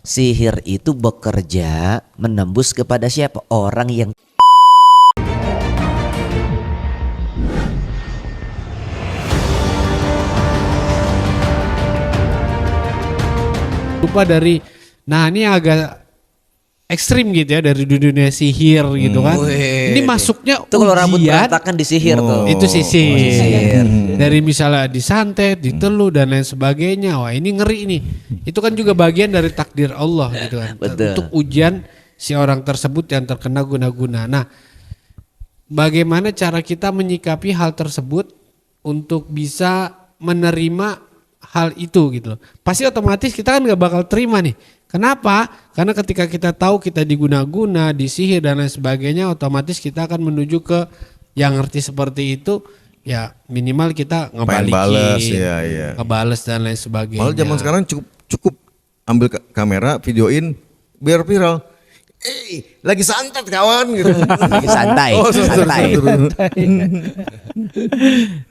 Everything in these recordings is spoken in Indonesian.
Sihir itu bekerja menembus kepada siapa? Orang yang lupa dari, nah ini agak ekstrim gitu ya, dari dunia sihir gitu kan. Ini masuknya itu kalau rambut ujian, berantakan disihir tuh. itu sisir. Sihir. Dari misalnya disantet, diteluh dan lain sebagainya. Wah ini ngeri nih. Itu kan juga bagian dari takdir Allah gitu kan. Betul. Untuk ujian si orang tersebut yang terkena guna-guna. Nah, bagaimana cara kita menyikapi hal tersebut untuk bisa menerima hal itu gitu loh. Pasti otomatis kita kan gak bakal terima nih. Kenapa? Karena ketika kita tahu kita diguna-guna, disihir dan lain sebagainya, otomatis kita akan menuju ke yang ngerti seperti itu. Ya minimal kita ngebalikin, ngebales dan lain sebagainya. Malah zaman sekarang cukup ambil kamera, videoin biar viral. Lagi santet kawan gitu. Lagi santai, santai.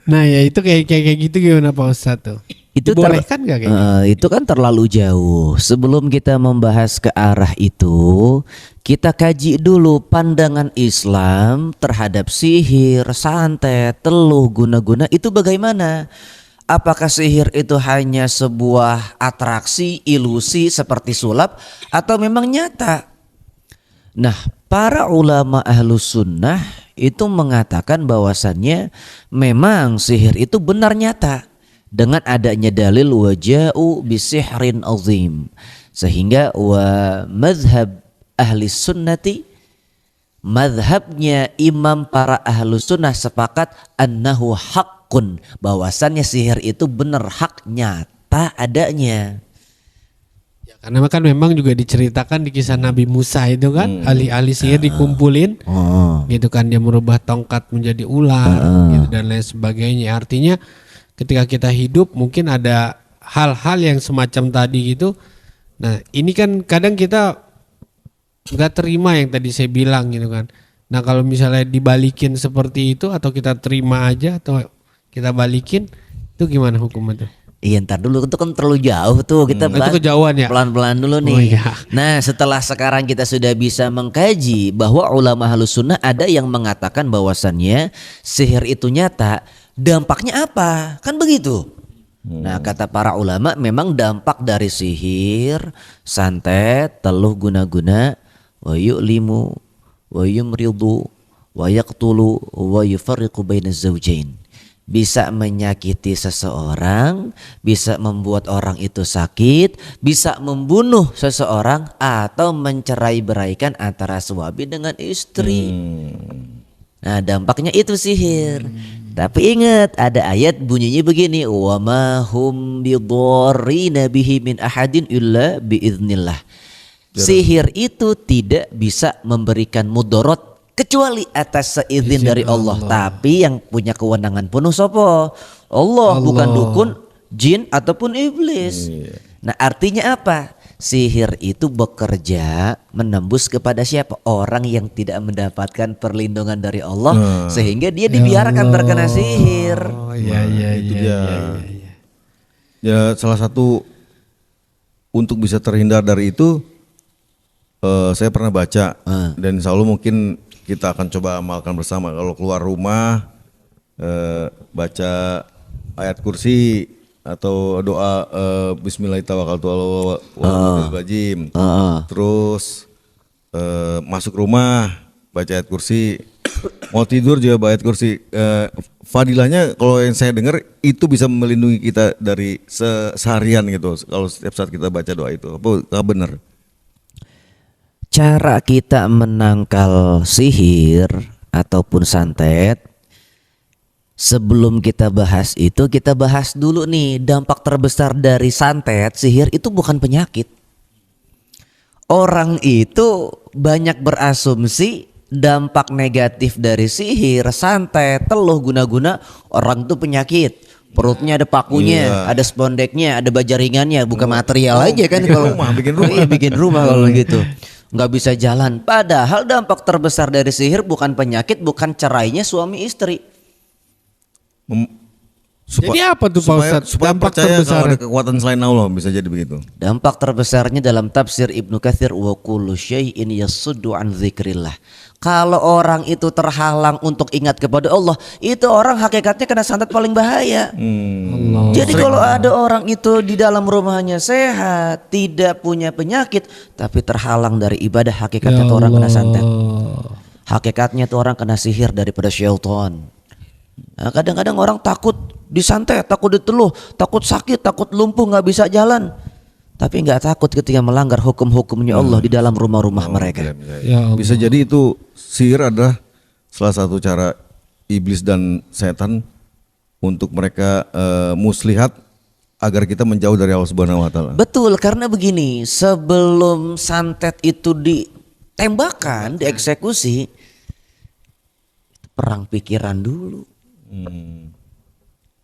Nah ya itu kayak gitu gimana Pak Ustadz tuh? Itu dibolehkan nggak kayak gitu? Itu kan terlalu jauh. Sebelum kita membahas ke arah itu, kita kaji dulu pandangan Islam terhadap sihir, santet, teluh, guna-guna itu bagaimana? Apakah sihir itu hanya sebuah atraksi, ilusi seperti sulap atau memang nyata? Nah, para ulama ahlus sunnah itu mengatakan bahwasannya memang sihir itu benar nyata. Dengan adanya dalil waja'u bisihrin azim, sehingga wa madhab ahli sunnati, madhabnya imam para ahlu sunnah sepakat annahu haqqun, bahwasannya sihir itu benar, hak, nyata adanya. Ya, karena kan memang juga diceritakan di kisah Nabi Musa itu kan, ahli-ahli sihir dikumpulin, gitu kan, dia merubah tongkat menjadi ular, gitu dan lain sebagainya. Artinya ketika kita hidup mungkin ada hal-hal yang semacam tadi gitu. Nah ini kan kadang kita nggak terima yang tadi saya bilang gitu kan. Nah kalau misalnya dibalikin seperti itu, atau kita terima aja atau kita balikin, itu gimana hukumnya tuh? Iya ntar dulu, itu kan terlalu jauh tuh, kita Itu kejauhan ya? pelan-pelan dulu nih. Oh, iya. Nah setelah sekarang kita sudah bisa mengkaji bahwa ulama ahlus sunnah ada yang mengatakan bahwasannya sihir itu nyata, dampaknya apa? Kan begitu. Nah kata para ulama memang dampak dari sihir, santet, teluh, guna-guna, wa yu'limu wa yumridu wa yaqtulu wa yufarriqu bainaz zawjain, bisa menyakiti seseorang, bisa membuat orang itu sakit, bisa membunuh seseorang, atau mencerai-beraikan antara suami dengan istri. Nah dampaknya itu sihir. Tapi ingat ada ayat bunyinya begini, wa ma hum bidharrina bihi min ahadin illa biiznillah. Sihir itu tidak bisa memberikan mudarat kecuali atas seizin dari Allah. Tapi yang punya kewenangan penuh sopo? Allah, bukan dukun, jin ataupun iblis. Nah artinya apa? Sihir itu bekerja menembus kepada siapa? Orang yang tidak mendapatkan perlindungan dari Allah, sehingga dia dibiarkan terkena sihir. Oh iya itu dia. Ya salah satu untuk bisa terhindar dari itu, saya pernah baca dan insya Allah mungkin kita akan coba amalkan bersama. Kalau keluar rumah baca ayat kursi atau doa Bismillahirrahmanirrahim. Terus masuk rumah baca ayat kursi. Mau tidur juga baca ayat kursi. Fadilahnya kalau yang saya dengar itu bisa melindungi kita dari seharian gitu. Kalau setiap saat kita baca doa itu, apa benar? Cara kita menangkal sihir ataupun santet, sebelum kita bahas itu, kita bahas dulu nih dampak terbesar dari santet, sihir itu bukan penyakit. Orang itu banyak berasumsi dampak negatif dari sihir, santet, teluh, guna-guna, orang itu penyakit. Perutnya ada pakunya, ada spondeknya, ada baja ringannya, bukan material aja kan kalau bikin rumah kalau gitu. Nggak bisa jalan. Padahal dampak terbesar dari sihir bukan penyakit, bukan cerainya suami istri. Jadi apa tuh Pak Ustadz? Supaya Dampak percaya terbesar. kalau ada kekuatan selain Allah, bisa jadi begitu. Dampak terbesarnya dalam tafsir Ibnu Katsir, wa kullu syai'in yasuddu an dzikrillah. Kalau orang itu terhalang untuk ingat kepada Allah, itu orang hakikatnya kena santet paling bahaya. Allah. Jadi kalau ada orang itu di dalam rumahnya sehat, tidak punya penyakit, tapi terhalang dari ibadah, hakikatnya itu orang kena santet. Hakikatnya itu orang kena sihir daripada syaitan. Nah, kadang-kadang orang takut disantet, takut diteluh, takut sakit, takut lumpuh, nggak bisa jalan. Tapi nggak takut ketika melanggar hukum-hukumnya Allah di dalam rumah-rumah mereka. Ya Allah. Bisa jadi itu sihir adalah salah satu cara iblis dan setan untuk mereka muslihat agar kita menjauh dari Allah Subhanahu wa taala. Betul, karena begini, sebelum santet itu ditembakkan, dieksekusi, perang pikiran dulu.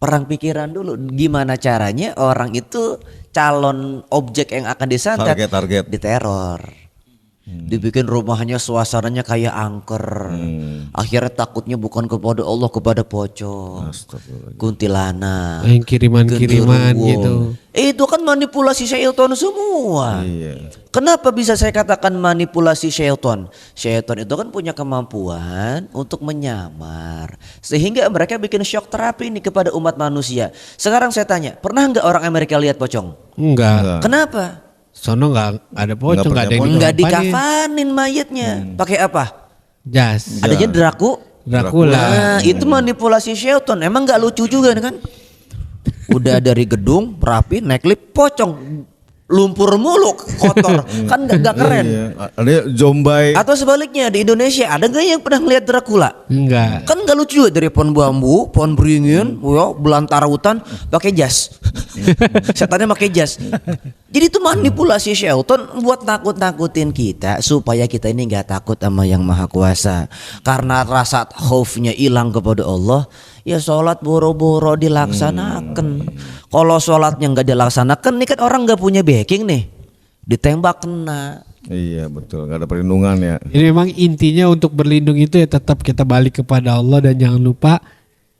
Perang pikiran dulu, gimana caranya orang itu calon objek yang akan disantet Target. diteror. Dibikin rumahnya suasananya kayak angker. Akhirnya takutnya bukan kepada Allah, kepada pocong, kuntilanak, Yang kiriman-kiriman genderuwo. gitu. Itu kan manipulasi syaitan semua. Iya. Kenapa bisa saya katakan manipulasi syaitan? Syaitan itu kan punya kemampuan untuk menyamar, sehingga mereka bikin shock terapi nih kepada umat manusia. Sekarang saya tanya, pernah nggak orang Amerika lihat pocong? Enggak. Kenapa? Sono nggak ada pocong, Nggak nggak ada yang Nggak dikafanin. dikafanin mayatnya. Pakai apa? Jas. Adanya Dracula. Nah, itu manipulasi syaitan. Emang nggak lucu juga kan? Udah dari gedung rapi naik lift pocong, lumpur mulu, kotor, kan nggak keren. Iya. Ada Zombie. Atau sebaliknya di Indonesia ada nggak yang pernah ngeliat Dracula? Enggak. Kan nggak lucu juga dari pohon bambu, pohon beringin, belantara hutan, pakai jas. Setannya pakai jas. Jadi itu manipulasi syaitan buat nakut-nakutin kita supaya kita ini nggak takut sama Yang Maha Kuasa. Karena rasa khaufnya hilang kepada Allah, ya sholat boro-boro dilaksanakan. Kalau sholatnya nggak dilaksanakan, nih kan orang nggak punya backing nih, ditembak kena. Iya betul, nggak ada perlindungan ya. Jadi memang intinya untuk berlindung itu ya tetap kita balik kepada Allah dan jangan lupa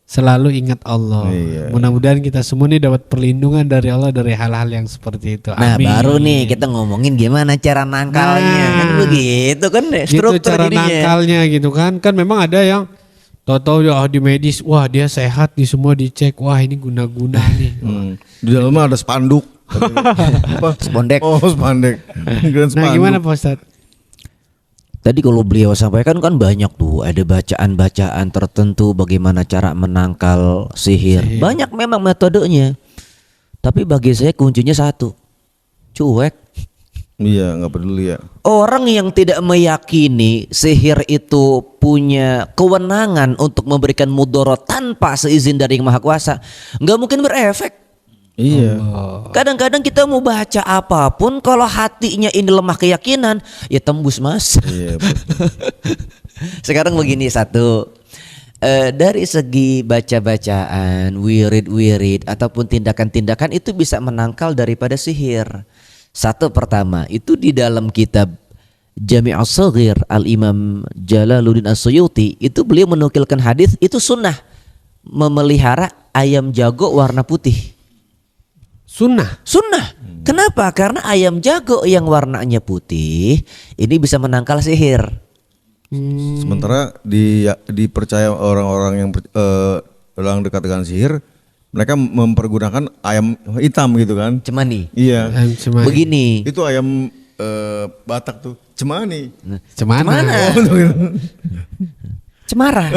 selalu ingat Allah. Iya. Mudah-mudahan kita semua nih dapat perlindungan dari Allah dari hal-hal yang seperti itu. Nah Amin. baru nih kita ngomongin gimana cara nangkalnya. Kan begitu kan Gitu struktur cara jadinya. nangkalnya gitu kan. Kan memang ada yang tahu-tahu ya di medis, wah dia sehat nih, semua dicek, wah ini guna-guna nih. Di dalamnya ada spanduk. Apa? Spondek. Oh spandek. Keren Nah spanduk. gimana Pak Ustadz? Tadi kalau beliau sampaikan kan banyak tuh, ada bacaan-bacaan tertentu bagaimana cara menangkal sihir. Banyak memang metodenya. Tapi bagi saya kuncinya satu, cuek. Iya nggak peduli ya. Orang yang tidak meyakini sihir itu punya kewenangan untuk memberikan mudarat tanpa seizin dari Yang Maha Kuasa, nggak mungkin berefek. Iya. Kadang-kadang kita mau baca apapun, kalau hatinya ini lemah keyakinan, ya tembus mas. Iya betul. Sekarang begini satu, dari segi baca-bacaan, wirid-wirid ataupun tindakan-tindakan itu bisa menangkal daripada sihir. Satu pertama, itu di dalam kitab Jami' as-Saghir Al-Imam Jalaluddin As-Suyuti, itu beliau menukilkan hadis itu sunnah memelihara ayam jago warna putih. Sunnah. Sunnah. Kenapa? Karena ayam jago yang warnanya putih ini bisa menangkal sihir. Sementara dipercaya orang-orang yang dekat dengan sihir, mereka mempergunakan ayam hitam gitu kan? Cemani. Iya. Cuma Begini. Itu ayam Batak tuh, cemani. Cemana? Cemara.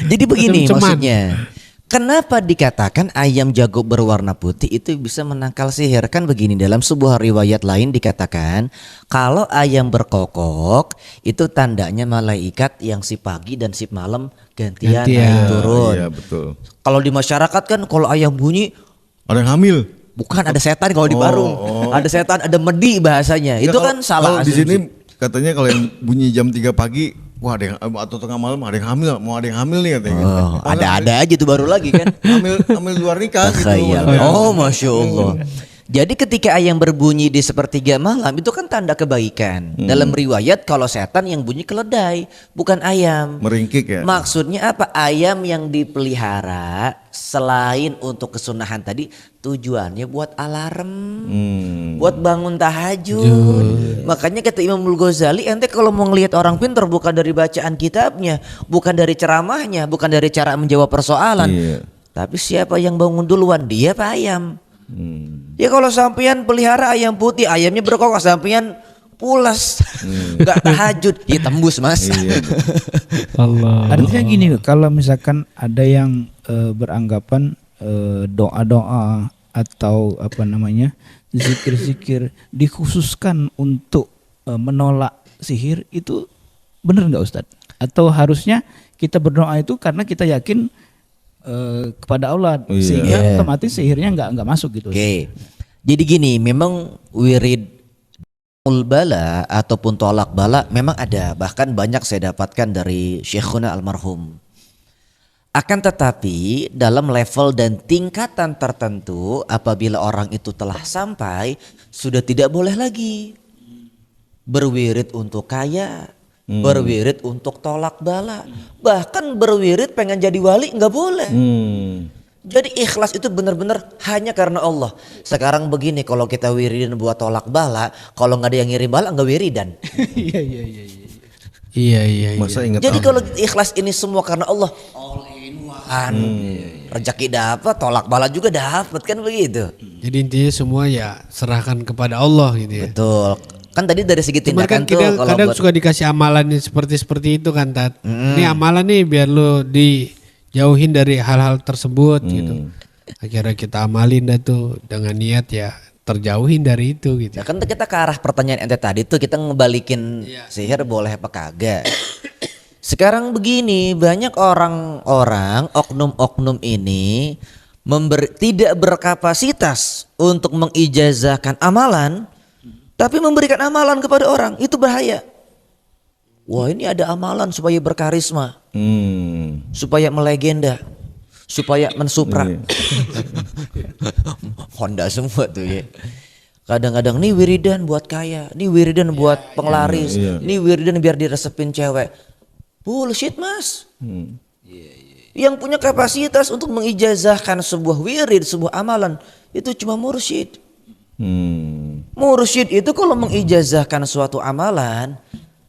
Jadi begini Ceman. maksudnya. Kenapa dikatakan ayam jago berwarna putih itu bisa menangkal sihir? Kan begini, dalam sebuah riwayat lain dikatakan kalau ayam berkokok itu tandanya malaikat yang si pagi dan si malam gantian naik turun. Iya betul. Kalau di masyarakat kan kalau ayam bunyi Ada yang hamil. bukan ada setan kalau di Parung. Ada setan, ada medi bahasanya. Ya, Itu kalau- kan salah. Kalau di asumsi. sini katanya kalau yang bunyi jam 3 pagi, wah ada yang, atau tengah malam ada yang hamil, mau ada yang hamil nih katanya. Oh, ada aja tuh baru lagi kan. Hamil luar nikah gitu. Takhayal. maksudnya. Oh, masya Allah. Jadi ketika ayam berbunyi di sepertiga malam itu kan tanda kebaikan. Dalam riwayat kalau setan yang bunyi keledai, bukan ayam. Meringkik ya. Maksudnya apa? Ayam yang dipelihara selain untuk kesunahan tadi, tujuannya buat alarm, buat bangun tahajud. Makanya kata Imam Al-Ghazali, ente kalau mau ngelihat orang pintar bukan dari bacaan kitabnya, bukan dari ceramahnya, bukan dari cara menjawab persoalan, tapi siapa yang bangun duluan, dia apa ayam. Ya kalau sampean pelihara ayam putih, ayamnya berkokok, sampean pulas, nggak tahajud, ya tembus mas. Allah. Artinya gini, kalau misalkan ada yang beranggapan doa-doa atau apa namanya zikir-zikir dikhususkan untuk menolak sihir, itu benar nggak Ustadz? Atau harusnya kita berdoa itu karena kita yakin kepada Allah, sehingga otomatis sihirnya nggak masuk gitu. Oke. Jadi gini, memang wirid bala ataupun tolak bala memang ada, bahkan banyak saya dapatkan dari Syekhuna almarhum. Akan tetapi dalam level dan tingkatan tertentu, apabila orang itu telah sampai, sudah tidak boleh lagi berwirid untuk kaya, berwirid untuk tolak bala, bahkan berwirid pengen jadi wali nggak boleh. Jadi ikhlas itu benar-benar hanya karena Allah. Sekarang begini, kalau kita wiridan buat tolak bala, kalau nggak ada yang ngirim bala nggak wiridan. Iya. Masa ingat Jadi kalau ikhlas ini semua karena Allah, all in one. Rezeki dapat, tolak bala juga dapat, kan begitu. Jadi intinya semua ya serahkan kepada Allah gitu ya. Betul. Kan tadi dari segi Cuman tindakan kan tuh kalau kadang buat suka dikasih amalan nih seperti itu kan Tat. Ini amalan nih biar lu dijauhin dari hal-hal tersebut gitu. Akhirnya kita amalin dah tuh dengan niat ya terjauhin dari itu gitu. ya kan kita ke arah pertanyaan ente tadi tuh, kita ngebalikin sihir boleh apa kagak. Sekarang begini, banyak orang-orang oknum-oknum ini tidak berkapasitas untuk mengijazahkan amalan, tapi memberikan amalan kepada orang, itu bahaya. Wah, ini ada amalan supaya berkarisma, supaya melegenda, supaya mensupra. Honda semua tuh ya. Kadang-kadang nih wiridan buat kaya, nih wiridan buat penglaris, nih wiridan biar diresepin cewek. Bullshit mas. Yang punya kapasitas untuk mengijazahkan sebuah wirid, sebuah amalan, itu cuma mursyid. Mursyid itu kalau mengijazahkan suatu amalan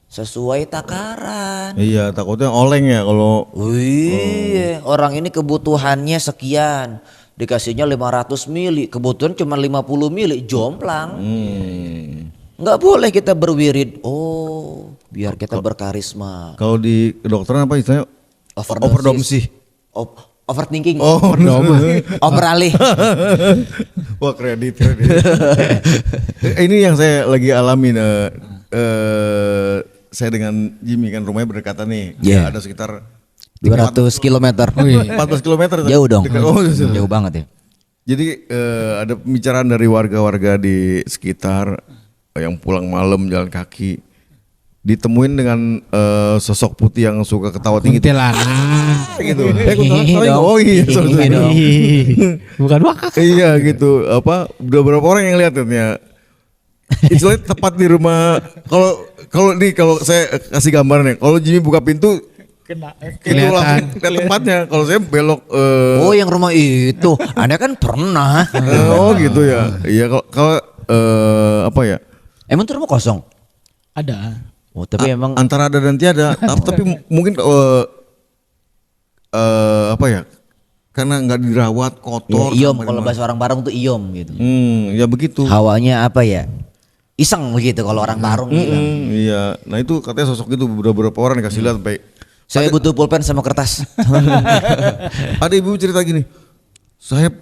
sesuai takaran. Iya, takutnya oleng ya kalau. Wih, orang ini kebutuhannya sekian, dikasihnya 500 mili, kebutuhan cuma 50 mili, jomplang. Nggak boleh kita berwirid, biar kita berkarisma. Kalau di kedokteran apa istilahnya? Overdosis. Overthinking. Overalih. Wah kredit. Ini yang saya lagi alamin. Saya dengan Jimmy kan rumahnya berdekatan nih. Yeah. Ada sekitar 200 km. 14 km. Jauh dong. Dekat. Jauh banget ya. Jadi ada pembicaraan dari warga-warga di sekitar yang pulang malam jalan kaki, ditemuin dengan sosok putih yang suka ketawa tinggi. Kuntilanak. Gitu. Oh iya, bukan wakak. Iya gitu. Apa udah berapa orang yang lihat ya? Istilahnya tepat di rumah. Kalau saya kasih gambar nih, kalau Jimmy buka pintu itu langsung ke tempatnya. Kalau saya belok. Yang rumah itu, Anda kan pernah. Gitu ya. Iya kalau apa ya? Emang tuh rumah kosong? Ada. Tapi emang Antara ada dan tiada. Tapi mungkin apa ya? Karena nggak dirawat, kotor. iom, kalau bahasa orang Barong tuh iom gitu. Ya begitu. Hawanya apa ya? Iseng begitu kalau orang Barong bilang. Iya. Nah itu katanya sosok itu beberapa orang dikasih lihat sampai. Saya butuh pulpen sama kertas. Ada ibu cerita gini, saya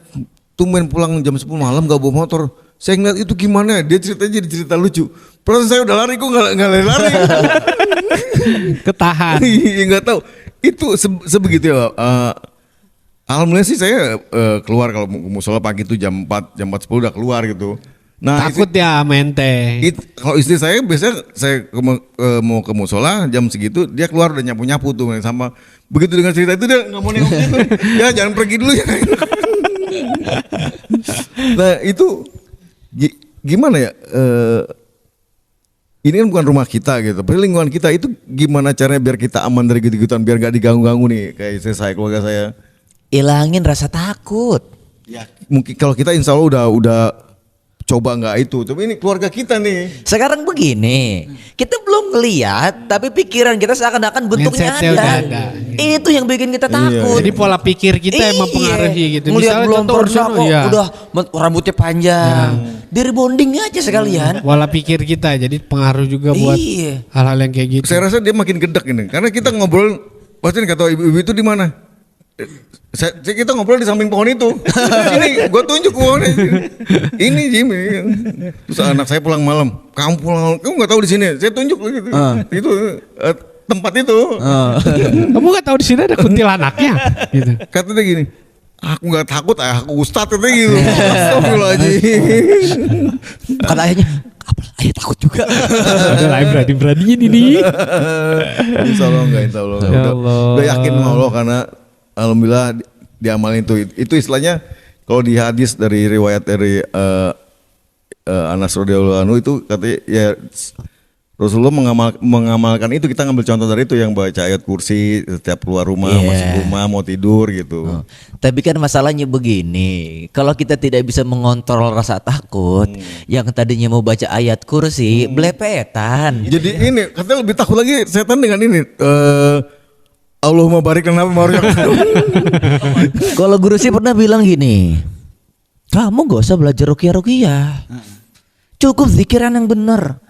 tumben pulang jam 10 malam gak bawa motor. Saya ngeliat itu gimana, dia ceritanya jadi cerita lucu. Perasaan saya udah lari, kok nggak lari. Ketahan. Iya nggak tahu. Itu sebegitu ya. Alhamdulillah sih saya keluar kalau musola pagi itu jam 4 10 udah keluar gitu. Nah, Takut ya mente. Kalau istri saya biasanya saya mau ke musola jam segitu, dia keluar udah nyapu tuh sama. Begitu dengan cerita itu dia nggak mau nengok gitu. Ya jangan pergi dulu ya. Nah itu gimana ya? Ini kan bukan rumah kita gitu. Tapi lingkungan kita itu gimana caranya biar kita aman dari gitu-gituan, biar gak diganggu-ganggu nih kayak istri saya, keluarga saya. Ilangin rasa takut. Ya mungkin kalau kita insya Allah udah coba nggak itu, tapi ini keluarga kita nih. Sekarang begini, kita belum ngeliat, tapi pikiran kita seakan-akan bentuknya Mindsetnya ada. udah ada. Itu yang bikin kita takut. Jadi pola pikir kita yang mempengaruhi gitu. Ngeliat Misalnya belum contoh pernah sono, kok ya. udah rambutnya panjang. Di rebonding aja sekalian. Pola pikir kita jadi pengaruh juga buat Iya. hal-hal yang kayak gitu. Saya rasa dia makin gedek ini, karena kita ngobrol, pasti kata ibu-ibu itu di mana? Kita ngobrol di samping pohon itu. Sini, gue tunjuk pohonnya. Ini Jim. Terus anak saya pulang malam. Kamu pulang, kamu nggak tahu di sini. Saya tunjuk gitu. Itu tempat itu. Kamu nggak tahu di sini ada kuntilanaknya? Gitu. Kata dia gini. Aku nggak takut, aku ustadz katanya gitu. Astagfirullahaladzim. Kata ayahnya, apa ayah takut juga. Udah lah berani-beraniin ini. Insya Allah enggak, insya Allah. Ya Allah. Udah yakin sama Allah karena alhamdulillah diamalin itu. Itu istilahnya kalau di hadis dari riwayat dari Anas radhiyallahu anhu itu katanya ya Rasulullah mengamalkan itu, kita ngambil contoh dari itu yang baca ayat kursi setiap keluar rumah, masuk rumah, mau tidur gitu. Tapi kan masalahnya begini, kalau kita tidak bisa mengontrol rasa takut, yang tadinya mau baca ayat kursi, belepetan. Jadi ini katanya lebih takut lagi setan dengan ini. Allahumma barik lana fi ma razaqtana. Kalau guru sih pernah bilang gini, kamu gak usah belajar ruqyah, cukup zikiran yang benar.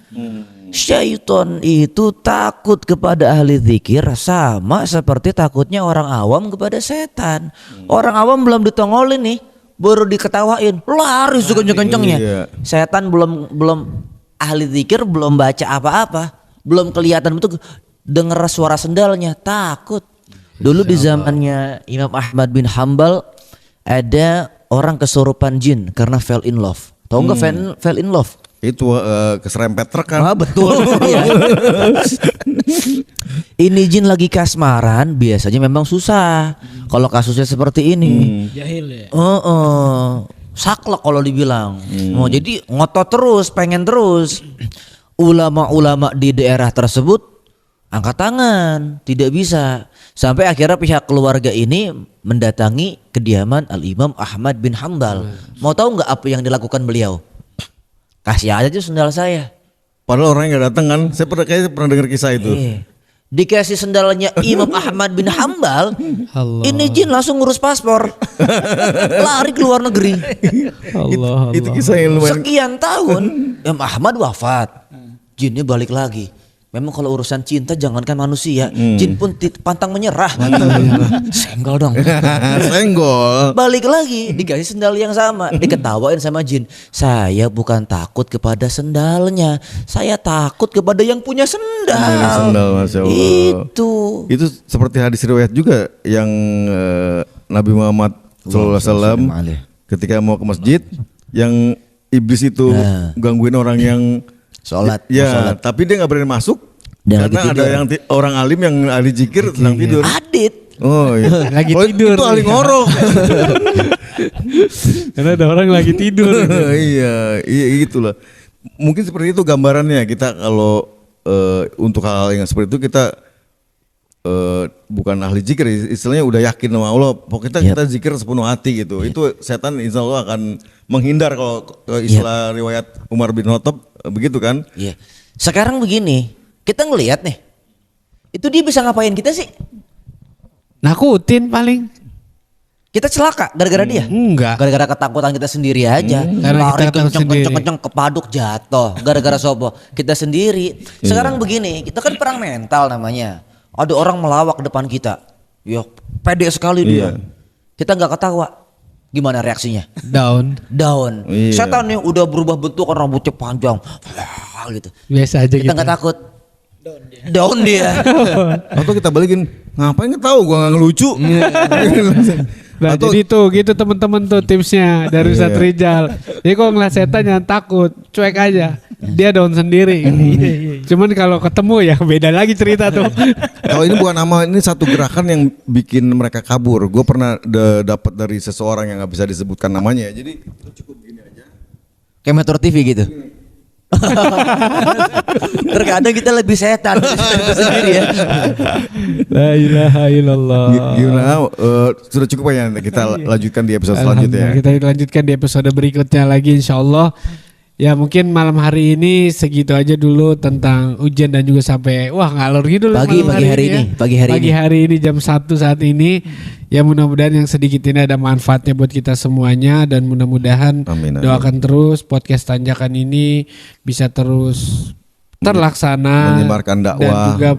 Syaiton itu takut kepada ahli zikir sama seperti takutnya orang awam kepada setan. Orang awam belum ditongolin nih, baru diketawain, lari sekenceng-kencengnya. Iya. Setan belum ahli zikir, belum baca apa-apa, belum kelihatan betul, dengar suara sendalnya takut. Dulu di zamannya Imam Ahmad bin Hambal ada orang kesurupan jin karena fell in love. Tahu nggak fell in love? Itu keserempet truk kan. Betul. Iya. Ini jin lagi kasmaran biasanya memang susah. Kalau kasusnya seperti ini. Jahil ya. Saklek kalau dibilang. Jadi ngotot terus, pengen terus. Ulama-ulama di daerah tersebut angkat tangan, tidak bisa. Sampai akhirnya pihak keluarga ini mendatangi kediaman Al-Imam Ahmad bin Hambal. Mau tahu nggak apa yang dilakukan beliau? Kasih aja sendal saya. Padahal orangnya nggak datang kan. Saya pernah dengar kisah itu. Dikasih sendalnya Imam Ahmad bin Hambal, Allah. ini jin langsung ngurus paspor, lari ke luar negeri. Allah. Itu kisah yang lumayan. Sekian tahun Imam Ahmad wafat, jinnya balik lagi. Memang kalau urusan cinta jangankan manusia, jin pun pantang menyerah. Senggol dong. Senggol. Balik lagi dikasih sendal yang sama, diketawain sama jin. Saya bukan takut kepada sendalnya, saya takut kepada yang punya sendal. Sendal, Masya Allah. Itu seperti hadis riwayat juga yang Nabi Muhammad SAW ketika mau ke masjid, yang iblis itu gangguin orang yang Sholat. Ya, tapi dia nggak berani masuk Dan karena ada yang orang alim yang ahli zikir sedang tidur. Adit. Oh iya. Lagi Oh, tidur. Itu ahli ngorok. Karena ada orang lagi tidur. Iya gitulah. Mungkin seperti itu gambarannya kita kalau untuk hal-hal yang seperti itu kita bukan ahli zikir, istilahnya udah yakin sama Allah. Pokoknya kita zikir sepenuh hati gitu. Itu setan insya Allah akan menghindar kalau istilah riwayat Umar bin Khattab begitu kan? Iya. Sekarang begini, kita ngelihat nih, itu dia bisa ngapain kita sih? Nakutin paling. Kita celaka gara-gara dia? Enggak. Gara-gara ketakutan kita sendiri aja. Karena kita takut sendiri. kenceng kepaduk jatuh. Gara-gara sobo kita sendiri. Sekarang begini, kita kan perang mental namanya. Ada orang melawak depan kita, ya pede sekali dia. Kita nggak ketawa, gimana reaksinya? Down. Iya. Setan nih udah berubah bentuk kan rambutnya panjang, gitu. Biasa aja Kita nggak takut. Down dia. Atau kita balikin, ngapain nggak tahu gua nggak ngelucu. Nah Atau- jadi tuh gitu teman-teman tuh tipsnya dari Ustadz Rizal. Jadi kalau ngeliat setan jangan takut, cuek aja. Dia down sendiri. Cuman kalau ketemu ya beda lagi cerita tuh. Kalau ini bukan nama, ini satu gerakan yang bikin mereka kabur. Gue pernah dapat dari seseorang yang nggak bisa disebutkan namanya. Jadi cukup gini aja. Kayak Metro TV gitu. Terkadang kita lebih setan sendiri ya. La ilaha illallah. Gimana? Sudah cukup ya, kita lanjutkan di episode selanjutnya. Alhamdulillah, kita lanjutkan di episode berikutnya lagi insyaallah. Ya mungkin malam hari ini segitu aja dulu tentang ujian dan juga sampai ngalor gitu loh Pagi malam hari ini, ya. pagi hari ini. Jam 1 saat ini. Ya mudah-mudahan yang sedikit ini ada manfaatnya buat kita semuanya dan mudah-mudahan Amin, amin. doakan terus podcast Tanjakan ini bisa terus terlaksana, Menyebarkan dakwah. dan juga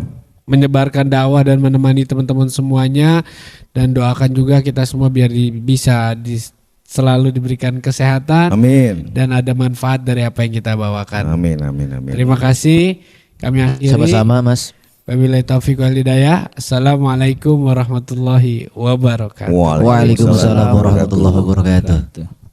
menyebarkan dakwah dan menemani teman-teman semuanya, dan doakan juga kita semua biar bisa selalu diberikan kesehatan. Amin. Dan ada manfaat dari apa yang kita bawakan. Amin. Terima kasih. Kami akhiri. Sama-sama Mas. Wabillahi taufiq wal hidayah. Assalamualaikum warahmatullahi wabarakatuh. Waalaikumsalam warahmatullahi wabarakatuh.